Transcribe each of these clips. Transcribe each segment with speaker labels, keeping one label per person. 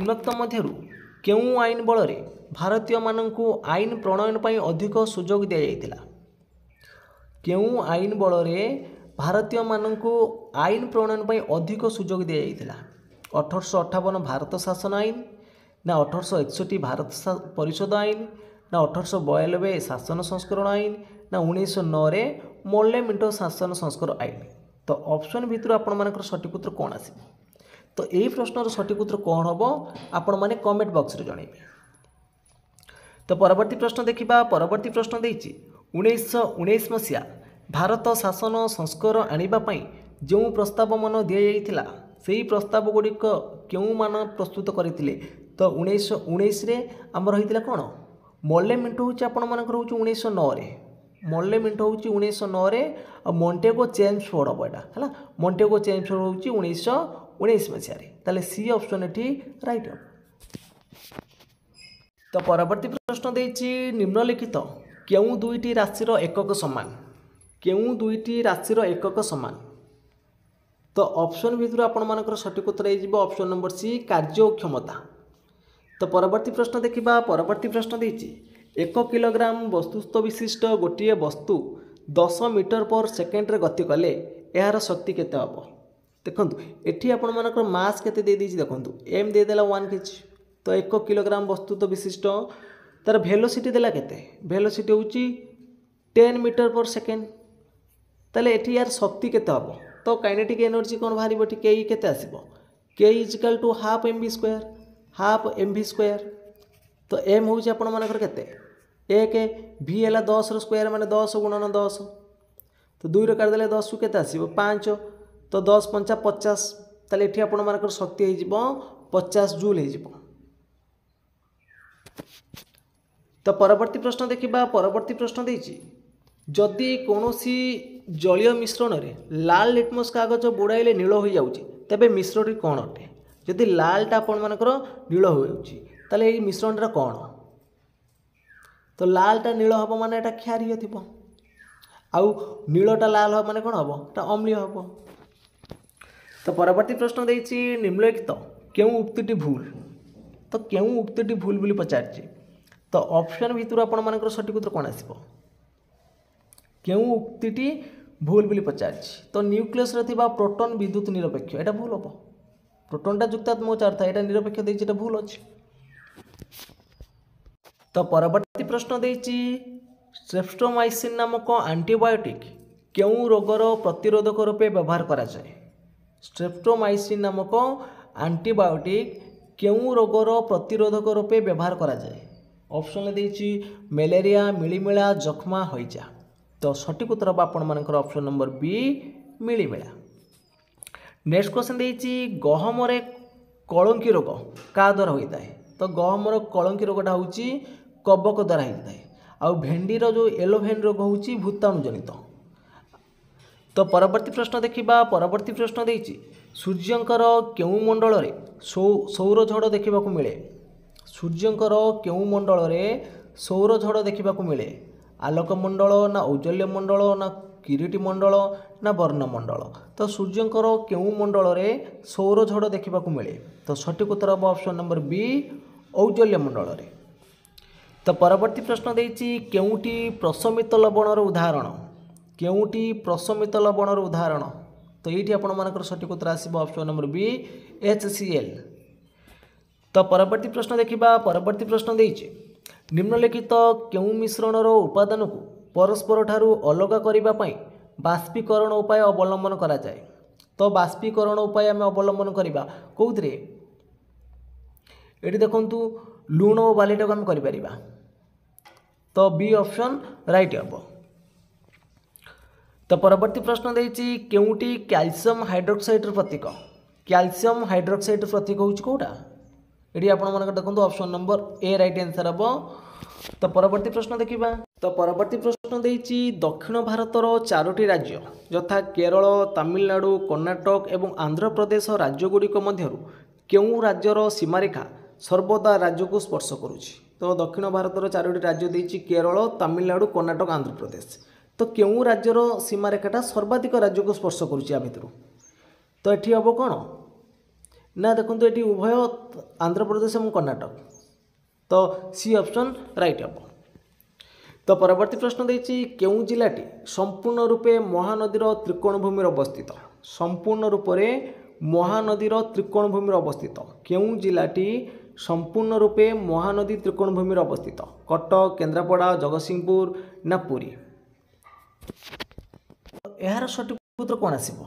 Speaker 1: निम्नोक्त मध्यरु केउं आईन बल भारतीय मानकु आईन प्रणयन पर अधिक सुजोग दि जाइतिला? केउं आईन बल भारतीय मानकु आईन प्रणयन पर अधिक सुजोग दि जाइतिला? 1858 भारत शासन आईन ना 1861 भारत परिषद आईन ना 1892 शासन संस्करण आईन ना 1909 मोल्ले मिंटो शासन संस्करण आईन? तो ऑप्शन भितर आपण मानकर सठिक उत्तर कौन आसीबो? तो यही प्रश्नर सठिक उत्तर कौन हम आपण मैंने कमेंट बॉक्स रे जनइबे। तो परवर्ती प्रश्न देखिबा। परवर्ती प्रश्न देछि 1919 मसीहा भारत शासन संस्करण आनिबा पई जो प्रस्ताव मन दिया जाइतिला सेही प्रस्ताव गुड़िक केउं मान प्रस्तुत करथिले? तो 1919 रे आम रहितिला कोन मोल्ले मिंटो होछि आपण मानकर होछि 1909 रे। मोल्ले मिंटो होछि 1909 रे और मोंटेगो चेम्सफोर्ड हम एटा हला। मोंटेगो चेम्सफोर्ड होछि 1919 मसीहा रे। ताले सी ऑप्शन एठी राइट हो। तो परवर्ती प्रश्न देछि निम्नलिखित केउं दुईटी राशिर एकक समान? केउं दुईटी राशिर एकक समान? तो ऑप्शन भितर आपण मानकर सठिक उत्तर हो ऑप्शन नंबर सी कार्यक्षमता। तो परवर्ती प्रश्न देखिबा। परवर्ती प्रश्न देछि 1 किलोग्राम वस्तुस्थ विशिष्ट गोटे वस्तु 10 मीटर पर सेकेंड रे गति कले यार शक्ति केते हबो? देखंतु एठी आपण मानकर मास केते दे दीछि देखंतु एम दे देला 1 केजी। तो 1 किलोग्राम वस्तुस्थ विशिष्ट तार वेलोसिटी देला केते? वेलोसिटी होछि 10 मीटर पर सेकेंड। ताले एठी यार शक्ति केते हबो? तो काइनेटिक एनर्जी कोन भारिबो? ठी के केते आसीबो? K equal to half mv square. Half mv square तो एम होछि आपण मानकर केते 1 v हैला 10 रो स्क्वायर माने 10 गुणन 10। तो 2 रे काट देले 10 केते आसीबो 5। तो 10 5 50। ताले एठी आपण मानकर शक्ति हे जिवो 50 जूल हे जिवो। तो परवर्ती प्रश्न देखिबा। परवर्ती प्रश्न देछि जदि कोनोसी जलीय मिश्रण रे लाल लिटमस कागज बुड़ाइले नील हो जाउछि तबे मिश्रणटी कोन अटे? जदि लालटा आपण मानकर नील हो जाउछि ताले एई मिश्रणटा कोन? तो लालटा नील हबो माने एटा क्षारीय थिबो आउ नीलटा लाल हबो माने कोन हबो? एटा अम्लीय हबो। तो परवर्ती प्रश्न देछि निम्नलिखित केउं उक्तिटी भूल? तो केउं उक्तिटी भूल बोली पचारछि? तो ऑप्शन भितर आपण मानकर सठिक उत्तर कोन आसीबो? केउं उक्तिटी भूल बोली पचारछि? तो न्यूक्लियस रे थिबा प्रोटॉन विद्युत निरपेक्ष एटा भूल हबो। प्रोटॉनटा युक्तात्मक चार्ज था एटा निरपेक्ष देछि एटा भूल अछि। तो परवर्ती प्रश्न देछि स्ट्रेप्टोमाइसिन नामक एंटीबायोटिक केउं रोगर प्रतिरोधक रूपे व्यवहार करा जाय? स्ट्रेप्टोमाइसिन नामक एंटीबायोटिक केउं रोगर प्रतिरोधक रूपे व्यवहार करा जाय? ऑप्शन देछि मलेरिया, मिलीमिला, जखमा, हइजा। तो सठिक उत्तर हम आपण मानकर ऑप्शन नंबर बी मिलीमिला। नेक्स्ट क्वेश्चन देछि गहम रे कलंकी रोग का द्वारा होता है? तो गहम रो कलंकी रोगटा होछि कबक द्वारा होता है। आ भेंडी रो जो येलो भेन रोग होछि भूताणु जनित। तो परवर्ती प्रश्न देखिबा। परवर्ती प्रश्न देछि सूर्यंकर केउं मंडल रे सौर झड़ देखिबा को मिले? सूर्यंकर केउं मंडल रे सौर झड़ देखिबा को मिले? आलोक मंडल ना औज्जल्य मंडल ना किरीटी मंडल ना वर्ण मंडल? तो सूर्यंकर केउं मंडल रे सौर झड़ देखिबा को मिले? तो सठिक उत्तर हम ऑप्शन नंबर बी औज्जल्य मंडल रे। तो परवर्ती प्रश्न देछि केउंटी प्रशमित लवणर उदाहरण? केउंटी प्रशमित लवणर उदाहरण? तो ये आपण मानकर सठिक उत्तर आसीबो ऑप्शन नंबर बी HCl। तो परवर्ती प्रश्न देखिबा। परवर्ती प्रश्न देछि निम्नलिखित केउं मिश्रणर उपादान को परस्पर ठारू अलग करिबा पई बाष्पीकरण उपाय अवलंबन करा जाय? तो बाष्पीकरण उपाय आम अवलंबन करिबा कोउथरे? एटी देखंतु लूण और बालीटा को आम करि परिबा। तो बी ऑप्शन राइट हबो। तो परवर्ती प्रश्न देछि केउंटी कैल्शियम हाइड्रोक्साइड प्रतीक? कैल्शियम हाइड्रोक्साइड प्रतीक होछि कोउटा? एटी आपण मानकर देखंतु option number A right answer हबो। तो परवर्ती प्रश्न देखिबा। तो परवर्ती प्रश्न देछि दक्षिण भारतर 4टी राज्य यथा केरल, तमिलनाडु, कर्णाटक एवं आंध्र प्रदेश राज्यगुड़िक मध्यरु केउं राज्यर सीमारेखा सर्वदा राज्य को स्पर्श करुछि? तो दक्षिण भारतर 4टी राज्य देछि केरल, तमिलनाडु, कर्णाटक, आंध्र प्रदेश। तो केउं राज्यर सीमारेखाटा सर्वाधिक राज्य को स्पर्श करुछि या भितरु? तो एठी हबो कोन ना देखो ये उभय आंध्र प्रदेश और कर्णाटक तो सी ऑप्शन राइट हम। तो परवर्ती प्रश्न देछि केउं जिलाटी संपूर्ण रूपे महानदीर त्रिकोणभूमि अवस्थित संपूर्ण रूप से महानदीर त्रिकोणभूमि अवस्थित केउं जिलाटी संपूर्ण रूपे महानदी त्रिकोणभूमि अवस्थित कटक केन्द्रापड़ा जगतसिंहपुर ना पुरी। यार सठिक उत्तर कौन आसिबो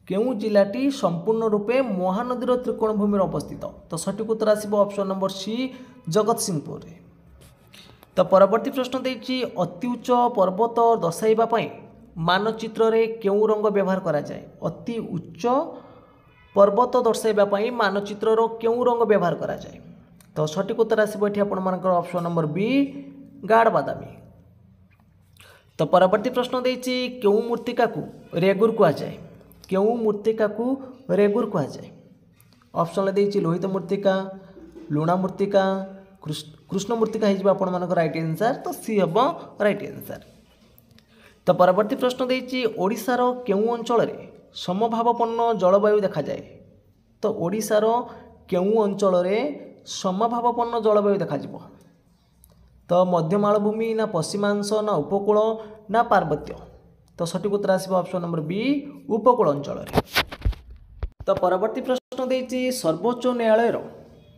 Speaker 1: केउं जिलाटी संपूर्ण रूपे महानदीर त्रिकोणभूमि अवस्थित तो सठिक उत्तर आसिबो ऑप्शन नंबर सी जगतसिंहपुर। तो परवर्ती प्रश्न देछि अति उच्च पर्वत दर्शाइबा पई मानचित्र रे केउं रंग व्यवहार करा जाय अति उच्च पर्वत दर्शाइबा पई मानचित्र रो केउं रंग व्यवहार करा जाय तो सठिक उत्तर आसिबो एठी आपण मानकर ऑप्शन नंबर बी गाढ़ बादामी। तो परवर्ती प्रश्न देछि केउं मूर्तिका को रेगुर कहा जाए केउं मूर्तिका को रेगुर कहा जाए ऑप्शन देछि लोहित मूर्तिका लुणा मूर्तिका कृष्ण मूर्तिका हो आपण मानकर राइट आंसर तो सी हम राइट आंसर। तो परवर्ती प्रश्न देछि ओडिशार केउं अंचल रे समभावपन्न जलवायु देखा जाए तो ओडिशार केउं अंचल रे समभावपन्न जलवायु देखा जिवो तो मध्य मालभूमि ना पश्चिमांश ना उपकूल ना पार्वत्य तो सठिक उत्तर आसिबो ऑप्शन नंबर बी उपकूल अंचल रे। तो परवर्ती प्रश्न देछि सर्वोच्च न्यायालय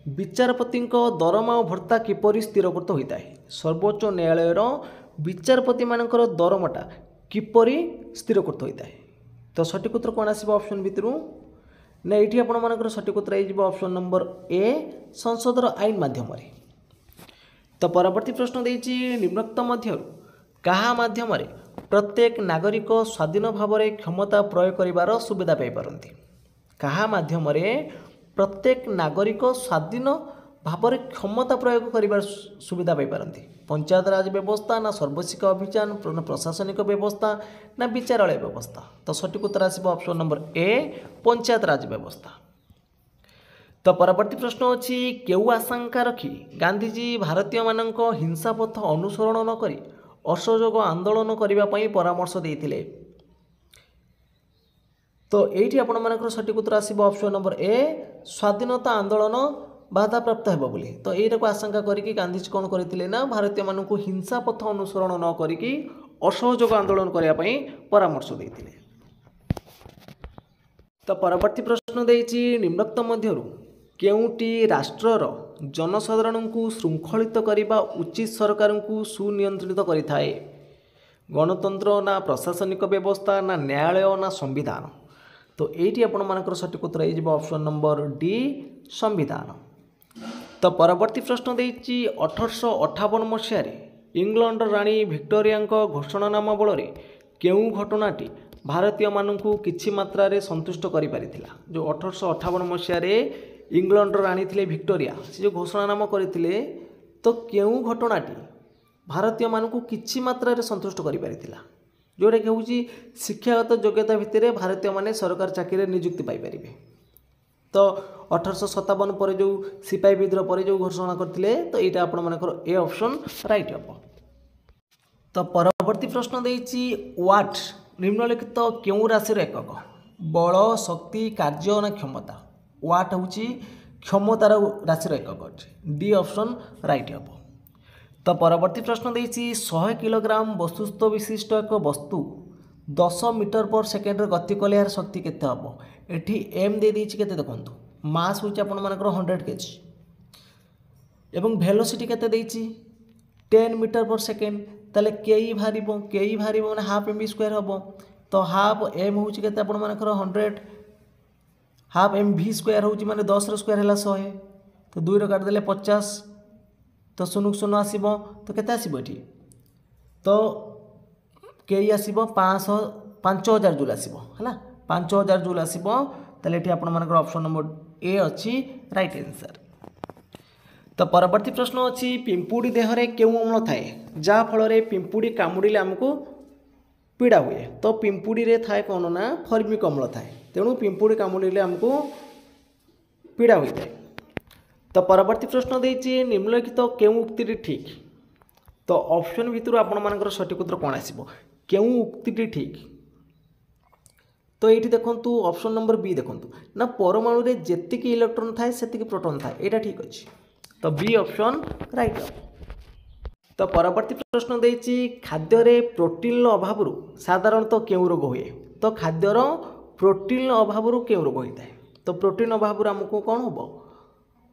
Speaker 1: विचारपति दरमा और भत्ता किपरि स्थिरकृत होता है सर्वोच्च न्यायालय विचारपति मानकर दरमाटा किपरि स्थिरकृत होता है तो सठिक उत्तर कौन आसिबो ऑप्शन भितरु ना ये आपण मानकर सठिक उत्तर हो ऑप्शन नंबर ए संसदर आईन माध्यम। तो परवर्ती प्रश्न देछि निम्नोक्त मध्य कहा माध्यम प्रत्येक नागरिक स्वाधीन भाव में क्षमता प्रयोग करिवार सुविधा पाई पारंती कहा माध्यम प्रत्येक नागरिक स्वाधीन भाव में क्षमता प्रयोग करिवार सुविधा पाई पारंती पंचायत राज व्यवस्था ना सर्वशिक्षा अभियान ना प्रशासनिक व्यवस्था ना विचारालय व्यवस्था तो सठिक उत्तर आसिबो ऑप्शन नंबर ए पंचायत राज व्यवस्था। तो परवर्ती प्रश्न अच्छी केउ आशंका रखी गांधीजी भारतीय मानक हिंसा पथ अनुसरण न करी असहयोग आंदोलन करने परामर्श देते तो ये आपण मानकर सठिक उत्तर आसिबो ऑप्शन नंबर ए स्वाधीनता आंदोलन बाधा प्राप्त हेबो बोली तो यही आशंका करिकी गांधीजी कौन करते ना भारतीय मानक हिंसा पथ अनुसरण न करिकी असहयोग आंदोलन करने परामर्श देते। तो परवर्ती प्रश्न देछि निम्नोक्त मध्यरु केउटी राष्ट्रर जनसाधारण को श्रृंखलित करने उचित सरकार को सुनियंत्रित करिथाए गणतंत्र ना प्रशासनिक व्यवस्था ना न्यायालय ना संविधान तो ये आपण मानकर सठिक उत्तर हो ऑप्शन नंबर डी संविधान। तो परवर्ती प्रश्न देछि 1858 मसीह इंग्लैंड राणी विक्टोरिया घोषणानामा बल केउं घटनाटी भारतीय मानू किछि मात्रा रे संतुष्ट करि पारिथिला जो 1858 मसीह इंग्लैंड राणी थिले विक्टोरिया से जो घोषणानामा करथिले तो केउं घटनाटी भारतीय मानू किछि मात्रा रे संतुष्ट करि पारिथिला जोटा कि हूँ शिक्षागत योग्यता भित्तिरे भारतीय माने सरकार चाकरी नियुक्ति पाइपर तो 1857 पर जो सिपाही विद्रोह पर जो घोषणा करते तो यहाँ आपण मानकर ए ऑप्शन राइट हम। तो परवर्ती प्रश्न देछि वाट निम्नलिखित क्यों राशि एकक बल शक्ति कार्य ना क्षमता वाट हूँ क्षमतार राशि एकक डी ऑप्शन राइट हम। तो परवर्ती प्रश्न देछि 100 किलोग्राम वस्तुस्थ विशिष्ट एक वस्तु 10 मीटर पर सेकेंड गति कले यार शक्ति केते हम एठी एम दे देछि केते देखंतु मास होछि आपण मानकर 100 केजी एवं वेलोसिटी केते देछि 10 मीटर पर सेकेंड ताले केई भारिबो माने हाफ एम स्क्वायर हबो तो हाफ एम होछि केते आपण मानकर 100 हाफ एम भी स्क्वायर होछि माने 10 रो स्क्वायर हला 100 तो 2 रो काट देले 50 तो शून्य शून्य आसो तो केते आसो ये तो कई आसो 5000 जूल आसो है 5000 जूल आसो ताले ये आपण मानकर ऑप्शन नंबर ए अच्छी राइट आंसर। तो परवर्ती प्रश्न अच्छी पिंपुड़ी देहरे केउं अम्ल थाए जहाँ फल पिंपुड़ी कामुड़े आमको पीड़ा हुए तो पिंपुड़ी रे थाए कौन ना फर्मिक अम्ल थाए तेणु पिंपुड़ी कामुड़े आमको पीड़ा होता है। तो परवर्ती प्रश्न देछि निम्नलिखित केउं उक्ति ठीक तो ऑप्शन भितर आपण मानकर सठिक उत्तर कौन आसिबो केउं उक्ति ठीक तो ये देखूँ ऑप्शन नंबर बी देखूँ ना परमाणु रे जेतिकी इलेक्ट्रॉन थाए सेतिकी प्रोटॉन थाए यहाँ ठीक अच्छे तो बी ऑप्शन राइट हो। तो परवर्ती प्रश्न देछि खाद्य प्रोटीन अभाव साधारणतः क्यों रोग हुए तो खाद्यर प्रोटीन अभाव क्यों रोग होता है तो प्रोटीन अभाव आमको कौन हम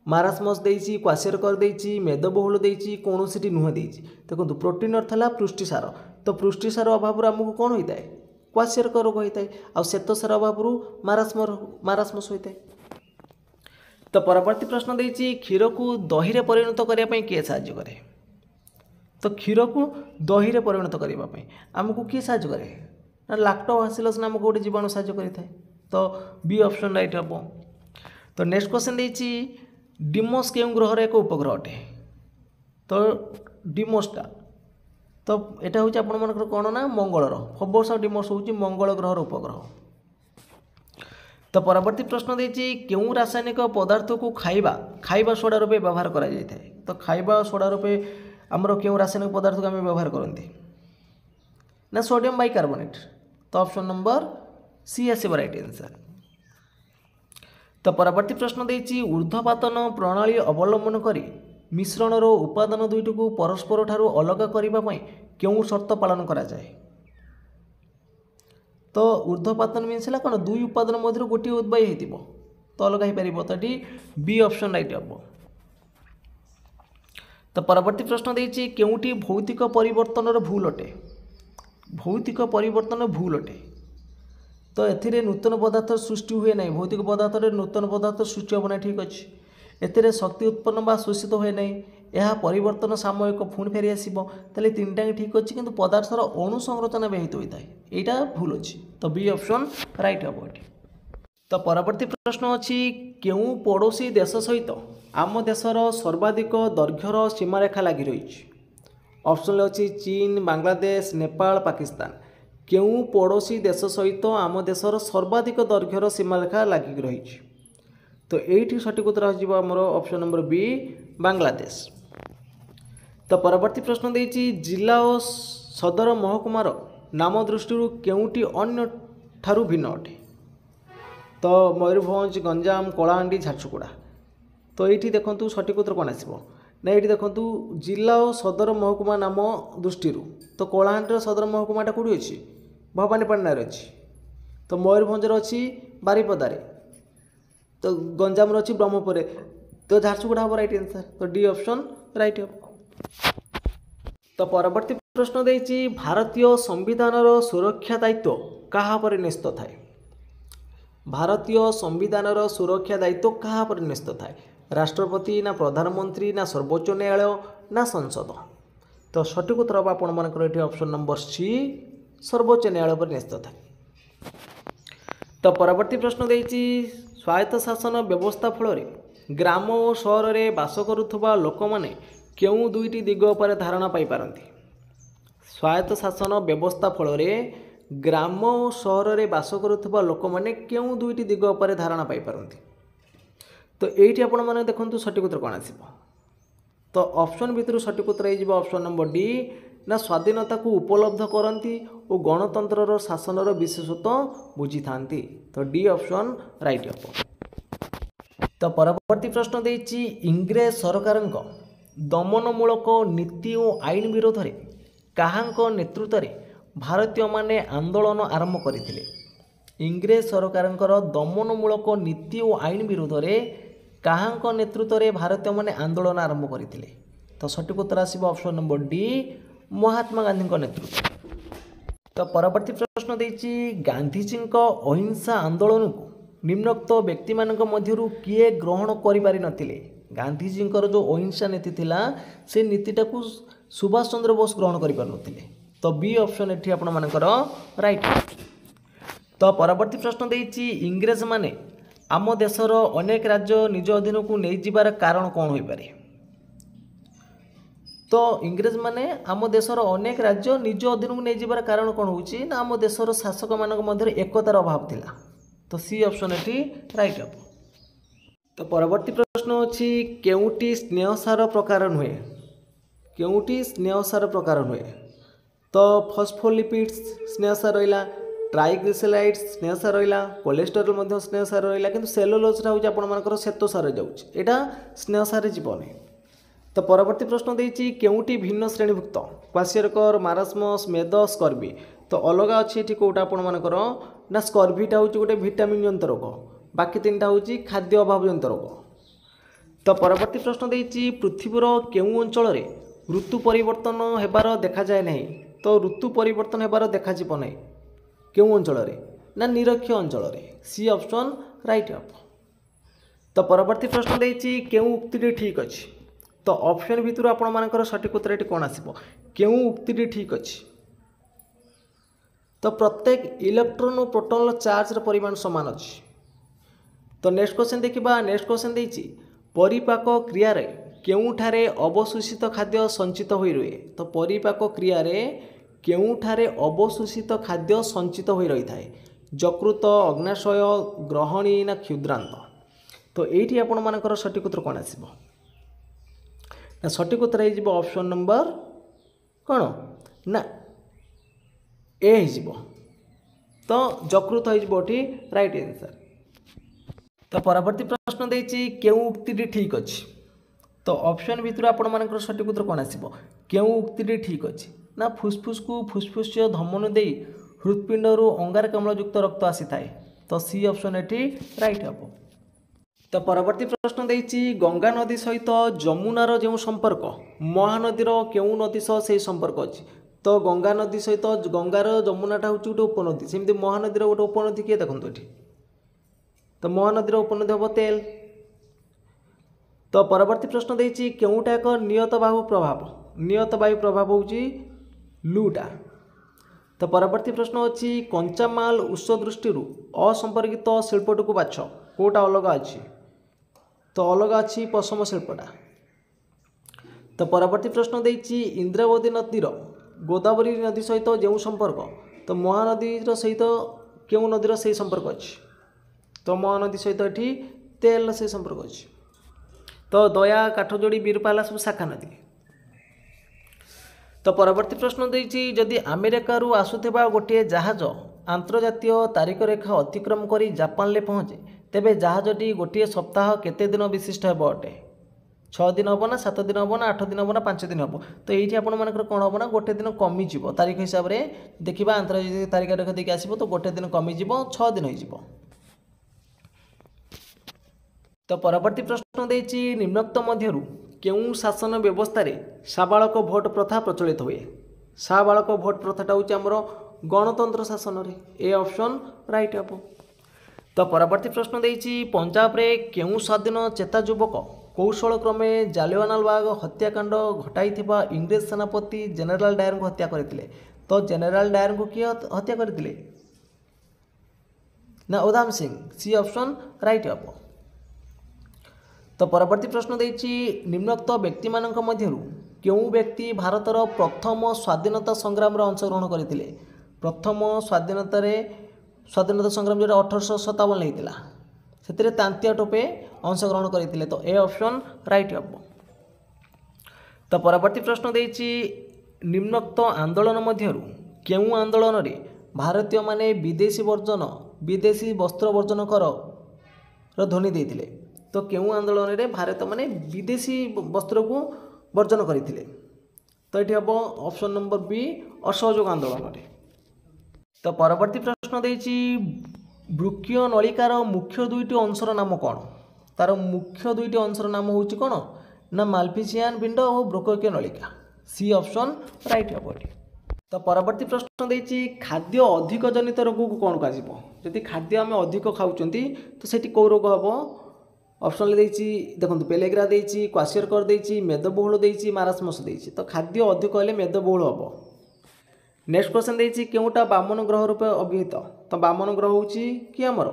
Speaker 1: मारास्मस देछि क्वासियरकर देछि मेदबहुल देछि कौन सी नुह देछि देखो प्रोटीन अर्थ है पुष्टिसार तो पुष्टिसार अभाव आमको कौन होता है क्वासियरकर रोग होता है आ श्वेतसार अभाव मारास्मस होता है। तो परवर्ती प्रश्न देछि क्षीर को दही रे परिणत करने किए साहाय्य करे तो क्षीर को दही रे परिणत करने आमको किए साहाय्य करे ना लैक्टोबैसिलस नामक गोटे जीवाणु साहाय्य करें तो बी ऑप्शन राइट हम। तो नेक्स्ट क्वेश्चन देछि डिमोस केउं ग्रहर एक उपग्रह अटे तो डिमोसटा तो यहाँ हूँ आपण मानकर कौन ना मंगलर फोबोस और डिमोस हूँ मंगल ग्रहर उपग्रह। तो परवर्ती प्रश्न देछि केउं रासायनिक पदार्थ को खाइबा सोडा रूपे व्यवहार करा जाय थाए तो खाइबा सोडा रूपे आमर केउं रासायनिक पदार्थ को आम व्यवहार करते ना सोडियम बाइकार्बोनेट तो ऑप्शन नंबर सी आसब राइट आंसर। तो परवर्ती प्रश्न देछि ऊर्ध्वपातन प्रणाली अवलंबन करी मिश्रणर उपादान दुईट को परस्पर ठारू अलग करने क्यों शर्त पालन करा जाए तो ऊर्ध्वपातन मीन्स है कौन दुई उपादान मध्य गोटे उद्वायी हो तो अलग हो पार तो ये बी ऑप्शन राइट हम। तो परवर्ती प्रश्न देछि केउटी भौतिक परिवर्तन भूल अटे भौतिक परिवर्तन भूल अटे तो एथिरे नूतन पदार्थ सृष्टि हुए ना भौतिक पदार्थ नूतन पदार्थ सृष्टि होना ठीक अच्छे एथिरे शक्ति उत्पन्न बा शोषित हुए ना यह परिवर्तन सामयिक पुणी फेरी आसो ताले तीनटा ठीक अच्छे किंतु पदार्थर अणु संरचना व्याहित होता है यहाँ भूल अच्छी तो बी ऑप्शन राइट हम ये। तो परवर्ती प्रश्न अच्छी केउं पड़ोशी देश सहित आम देशर सर्वाधिक दैर्घ्यर सीमारेखा लगी रही ऑप्शन अच्छी चीन बांग्लादेश नेपाल पाकिस्तान केउं पड़ोशी देश सहित आम देशर सर्वाधिक दैर्घ्यर सीमारेखा लगी रही तो ये सठिक उत्तर आमर ऑप्शन नंबर बी बांग्लादेश। तो परवर्ती प्रश्न देछि जिला और सदर महकुमार नाम दृष्टि केउंटी अन्य ठारू भिन्न अटे तो मयूरभंज गंजाम कलाहांडी झारसुगुड़ा तो ये देखूँ सठिक उत्तर कौन आसो ना ये देखूँ जिला और सदर महकुमा नाम दृष्टि तो कलाहांडीर सदर महकुमाटा कौटी अच्छी भवानीपाटना अच्छी तो मयूरभंजर अच्छी बारिपदारे तो गंजाम अच्छी ब्रह्मपुर तो झारसुगुड़ा हम राइट आंसर तो डी ऑप्शन राइट हम। तो परवर्ती प्रश्न देछि भारतीय संविधानर सुरक्षा दायित्व कहा पर न्यस्त थाए भारतीय संविधानर सुरक्षा दायित्व कहा पर न्यस्त थाए राष्ट्रपति ना प्रधानमंत्री ना सर्वोच्च न्यायालय ना संसद तो सठिक उत्तर हम आपण मानकर ऑप्शन नंबर सी सर्वोच्च न्यायालय पर न्यस्त थाए। तो परवर्ती प्रश्न देछि स्वायत्त शासन व्यवस्था फल ग्राम और सहर में बास करुवा लोक मैंने केउं दुईटी दिग पर धारणा पाई पारंती स्वायत्त शासन व्यवस्था फल ग्राम और सहर में बास करुवा लोक मैंने केउं दुईटी दिग पर धारणा पाई पारंती तो ये आपण मैंने देखो सठिक उत्तर कौन आसो तो ऑप्शन भितर सठिक उत्तर हो ऑप्शन नंबर डी ना स्वाधीनता को उपलब्ध करती और गणतंत्र शासनर विशेषत्व बुझी था तो डी ऑप्शन राइट हम। तो परवर्ती प्रश्न देछि इंग्रेज सरकार दमनमूलक नीति और आईन विरोध में काहांक नेतृत्व में भारतीय माने आंदोलन आरंभ करथिले इंग्रेज सरकार दमनमूलक नीति और आईन विरोध में काहांक नेतृत्व में भारतीय माने आंदोलन आरंभ करथिले तो सठिक उत्तर आसिबो option number D Mahatma Gandhi नेतृत्व। तो परवर्ती प्रश्न देछि गांधीजी अहिंसा आंदोलन को निम्नोक्त व्यक्ति मानक मध्यरु किए ग्रहण करि पारि नथिले गांधीजी जो अहिंसा नीति थिला से नीतिटा को सुभाष चंद्र बोस ग्रहण करि पार नथिले तो बी ऑप्शन एठी आपण मानकर राइट। तो परवर्ती प्रश्न देछि इंग्रेज माने आम देशर अनेक राज्य निज अधीन को नहीं जिबार कारण कौन हो पारे तो इंग्रेज माने आम देशर अनेक राज्य निज अधीन को नहीं जिबार कारण कौन होउछि ना आम देशर शासक मानक मध्य एकतार अभाव थिला तो सी ऑप्शन एठी राइट हम। तो परवर्ती प्रश्न अछि केउटी स्नेहसार प्रकार नुहे केउटी स्नेहसार प्रकार नुहे तो फॉस्फोलिपिड्स स्नेहसार रहिला ट्राइग्लिसराइड्स स्नेहसार रहा कोलेस्टेरोल स्नेहसार रहा कि सेलुलोजटा हूँ आपर श्वेतसार जाऊँच यहाँ स्नेहसार जीवन। तो परवर्ती प्रश्न देती केउटी भिन्न श्रेणीभुक्त क्वासियरकर मारास्मस मेद स्कर्वी। तो अलग अच्छी ये कौटा आपर ना स्कर्वीटा हूँ गोटे भिटामिन जनित रोग बाकी तीन टा हूँ खाद्य अभाव जनित रोग। तो परवर्ती प्रश्न देती पृथ्वीर केउ अंचल ऋतु परिवर्तन होबार देखा जाए नहीं। तो ऋतु परिवर्तन होबार देखा जीव नहीं केउ अंचल ना निरक्ष अंचल सी ऑप्शन राइट अप। तो परवर्ती प्रश्न देती केउ उक्ति ठीक अच्छी। तो ऑप्शन भितर आपर सठिक उत्तर ये कौन आसो केउ उक्ति ठीक अच्छी। तो प्रत्येक इलेक्ट्रॉन और प्रोटॉन चार्ज परिमाण सामान अच्छी। तो नेक्स्ट क्वेश्चन देखा नेक्स्ट क्वेश्चन देती परिपाक क्रिया केउठारे अवशोषित खाद्य संचित हो रहे। तो परिपाक क्रिया केउठारे अवशोषित खाद्य संचित हो रही थाए यकृत अग्नाशय ग्रहणी ना क्षुद्रांत। तो ये आपर सठिक उत्तर कौन आसो ना सठिक उत्तर हो ऑप्शन नंबर कौन ना ए हो। तो यकृत हो राइट आंसर। तो परवर्ती प्रश्न देती केउ उक्ति ठीक अच्छी। तो ऑप्शन भितर आपर सठिक उत्तर कौन आसो केउ उक्ति ठीक अच्छी ना फुसफुस को फुसफुस धमनी दे हृत्पिंड अंगारकाम्ल युक्त रक्त आसी थाए। तो सी ऑप्शन ये राइट हम। तो परवर्ती प्रश्न देती गंगा नदी सहित जमुनार जो संपर्क महानदीर केउ नदी सह से संपर्क अच्छी। तो गंगा नदी सहित गंगार जमुनाटा हूँ गोटे उपनदी सेमती महानदीर गोटे उपनदी किए देखो ये। तो महानदीर उपनदी हम तेल। तो परवर्ती प्रश्न देती केउटा एक नियत बायु प्रभाव हूँ लूटा। तो परवर्ती प्रश्न अच्छी कंचामाल उत्स दृष्टि असंपर्कित शिल्पटी को बाछ कौटा अलग अच्छी। तो अलग अच्छी पशम शिल्पटा। तो परवर्ती प्रश्न देती इंद्रावती नदीर गोदावरी नदी सहित जो संपर्क तो महानदीर सहित केउ नदीर से संपर्क अच्छी। तो महानदी सहित ये तेल से संपर्क अच्छी। तो दया काठजोड़ी बीरपाला सब शाखा नदी। तो परवर्ती प्रश्न देती जदि अमेरिका आसुवा गोटे जहाज आंतर्जातीय तारिख रेखा अतिक्रम कर जापान ले पहुँचे तेबे जहाजटी गोटे सप्ताह केते दिन विशिष्ट हे अटे 6 दिन हम ना 7 दिन हम ना 8 दिन हम ना 5 दिन हम। तो ये आपर कौन हम ना गोटे दिन कमिज तारीख हिसाब से देखा आंतर्जातिक तारीख रेखा देखिए आसो तो गोटे दिन कमिज 6 दिन हो। तो परवर्ती प्रश्न देती निम्नोक्त मध्यरु केउ शासन व्यवस्था साबालक भोट प्रथा प्रचलित हुए। साबालक भोट प्रथाटा हूँ आमर गणतंत्र शासन ए ऑप्शन राइट हम। तो परवर्ती प्रश्न देती पंजाब रे केउ स्वाधीन चेता युवक कौशल क्रमे जालियानवालाबाग हत्याकांड घटाई इंग्रेज सेनापति जेनेराल डायर को हत्या करते। तो जेनेराल डायर को किए हत्या करते ना Udham Singh C option right हम। तो परवर्ती प्रश्न देती निम्नोक्त व्यक्ति मानक मध्यरु केउ व्यक्ति भारतर प्रथम स्वाधीनता संग्राम अंशग्रहण करते। प्रथम स्वाधीनता संग्राम जो 1857 होता से तांतिया टोपे अंशग्रहण करते। तो ए ऑप्शन राइट हम। तो परवर्ती प्रश्न देती निम्नोक्त आंदोलन मध्यरु केउ आंदोलन रे भारतीय माने विदेशी वस्त्र वर्जन कर ध्वनि देते। तो केउ आंदोलन रे भारत माने विदेशी वस्त्र को वर्जन करते। तो ये हम ऑप्शन नंबर बी असहयोग आंदोलन रे। तो परवर्ती प्रश्न देती वृक्कीय नलिकार मुख्य दुईटी अंशर नाम कौन। तार मुख्य दुईटी अंशर नाम हूँ कौन ना मालफिसियन पिंड और ब्रोकोकीय नलिका सी ऑप्शन राइट हम। तो परवर्ती प्रश्न देती खाद्य अधिक जनित रोग को कौन कह जदि खाद्य आम अधिक खाऊँ तो सेठी कौ रोग हम। ऑप्शन देती देखो पेलेग्रा देती क्वासियरकर देती मेदबहुल देती मारास्मस देती। तो खाद्य अधिक हेल्ले मेदबहुल हम। नेक्स्ट क्वेश्चन देती केउटा बामन ग्रह रूपे अभिहित। तो बामन ग्रह हूँ कि आमर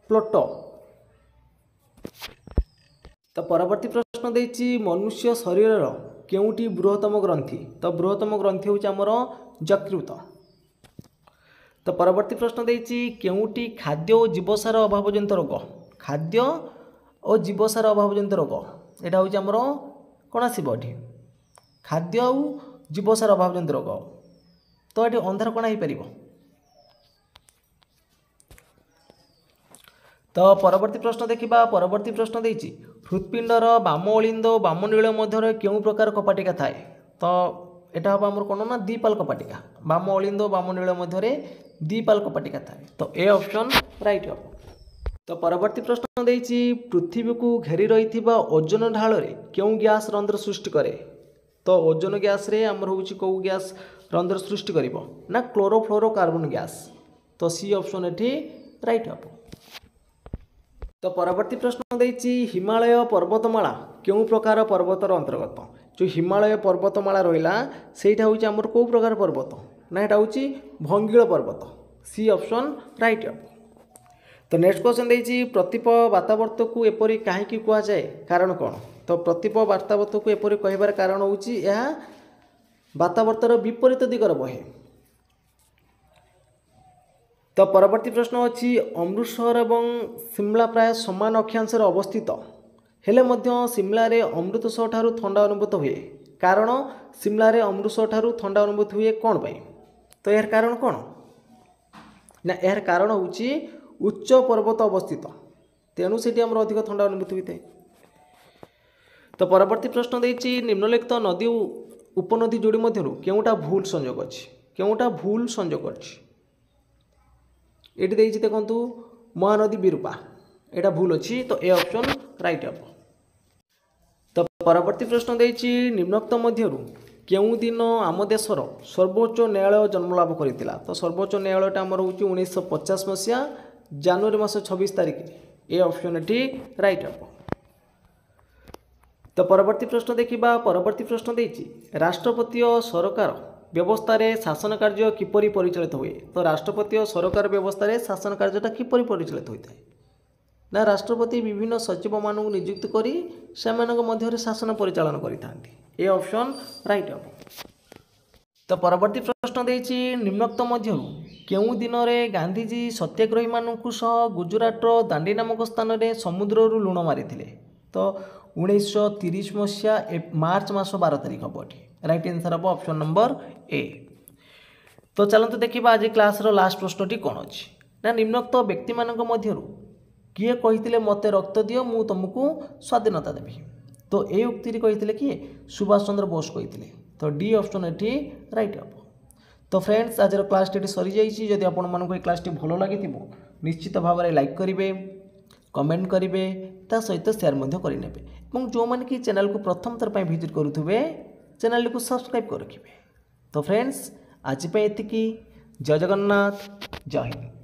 Speaker 1: प्लूटो। तो परवर्ती प्रश्न देती मनुष्य शरीर केउटी बृहत्तम ग्रंथि। तो बृहत्तम ग्रंथि हूँ आमर यकृत। तो परवर्ती प्रश्न देती केउटी खाद्य और जीवसार अभाव जनित रोग। खाद्य और जीवसार अभाव जनित रोग यहाँ हूँ आमर कौन आसो ये खाद्य और जीवसार अभाव जनित रोग। तो ये अंधार कण हो पार तो परवर्ती प्रश्न देखा परवर्ती प्रश्न देछि हृत्पिंडर बाम अलिंद और बाम नील मध्य क्यों प्रकार कपाटिका थाए तो यहाँ हम आमर कौन ना दीपाल कपाटिका बाम अलिंद और बाम नील मध्य दीपाल कपाटिका थाए तो ए ऑप्शन राइट हम। तो परवर्ती प्रश्न देछि पृथ्वी को घेरी रही ओजोन ढाल क्यों गैस रंध्र सृष्टि करे तो ओजोन गैस रे आमर होउछि कौ गैस रंध्र सृष्टि करिवो ना क्लोरोफ्लोरोकार्बन गैस तो सी ऑप्शन एठी राइट हम। तो परवर्ती प्रश्न देछि हिमालय पर्वतमाला क्यों प्रकार पर्वतर अंतर्गत जो हिमालय पर्वतमाला रहिला सेटा होउछि आमर को प्रकार पर्वत ना एटा होउछि भंगिल पर्वत सी ऑप्शन राइट हम। तो नेक्स्ट क्वेश्चन देछि प्रतीप वातावर्त को एपरि काहेकि कुआ जाए कारण कौन तो प्रतीप वातावर्त को एपरि कहबार कारण होउछि यह वातावर्तर विपरीत दिगर बहे। तो परवर्ती प्रश्न अच्छी अमृतसर एवं शिमला प्राय समान अक्षांश अवस्थित हेले मध्य शिमला रे अमृतसर ठारू ठंडा अनुभूत हुए कारण शिमला रे अमृतसर ठारू ठंडा अनुभूत हुए कौन पाई तो यार कारण कौन ना यार कारण होउछि उच्च पर्वत अवस्थित तेणु सेठी हमर अधिक ठंडा अनुभूत होइते। तो परवर्ती प्रश्न देछि निम्नलिखित नदी उपनदी जोड़ी मध्यरु केउटा भूल संयोग अछि केउटा भूल संयोग अछि एटी देछि देखंतु महानदी विरूपा एटा भूल अछि तो ए ऑप्शन राइट हम। तो परवर्ती प्रश्न देछि निम्नोक्त मध्यरु केउ दिन आम देशर सर्वोच्च न्यायालय जन्मलाभ करितिला तो सर्वोच्च न्यायालयटा हमर होउछि 1950 मसिया जनवरी मास 26 तारिख ए ऑप्शन एटी राइट हम। तो परवर्ती प्रश्न देखिबा परवर्ती प्रश्न देछि राष्ट्रपति और सरकार व्यवस्था रे शासन कार्य किपरि परिचालित हुए तो राष्ट्रपति और सरकार व्यवस्था रे शासन कार्यटा किपरि परिचालित होइଥାଏ ना राष्ट्रपति विभिन्न सचिव मानक नियुक्त करी सेमानक मध्य शासन परिचालन करिथांती ए ऑप्शन राइट हम। तो परवर्ती प्रश्न देछि निम्नोक्त मध्यरु केउ दिन रे गांधीजी सत्याग्रही मानकु सह गुजरात दांडी नामक स्थान रे समुद्र रु लुण मारिथिले तो 1930 मसीहा मार्च मास 12 तारिख हम एठी राइट आंसर हम ऑप्शन नंबर ए। तो चलते देखिबा आज क्लास रो लास्ट प्रश्नटी कौन अछि ना निम्नोक्त व्यक्ति मानक मध्यरु किए कहिथिले मते रक्त दियो मु तुमको स्वाधीनता देबी तो ए उक्ति कहिथिले किए सुभाष चंद्र बोस कहिथिले तो डी ऑप्शन एठी राइट हम। तो फ्रेंड्स आज क्लास टी सरी जाइए जदि आपण मानक क्लास टी भल लगी निश्चित भाव में लाइक करेंगे कमेंट करेंगे ता सहित शेयर करेंगे और जो मैंने कि चैनल को प्रथम थर पर विजिट करुवे चैनल को सब्सक्राइब कर रखिए। तो फ्रेंड्स आज एतिकी जय जगन्नाथ जय हिंद।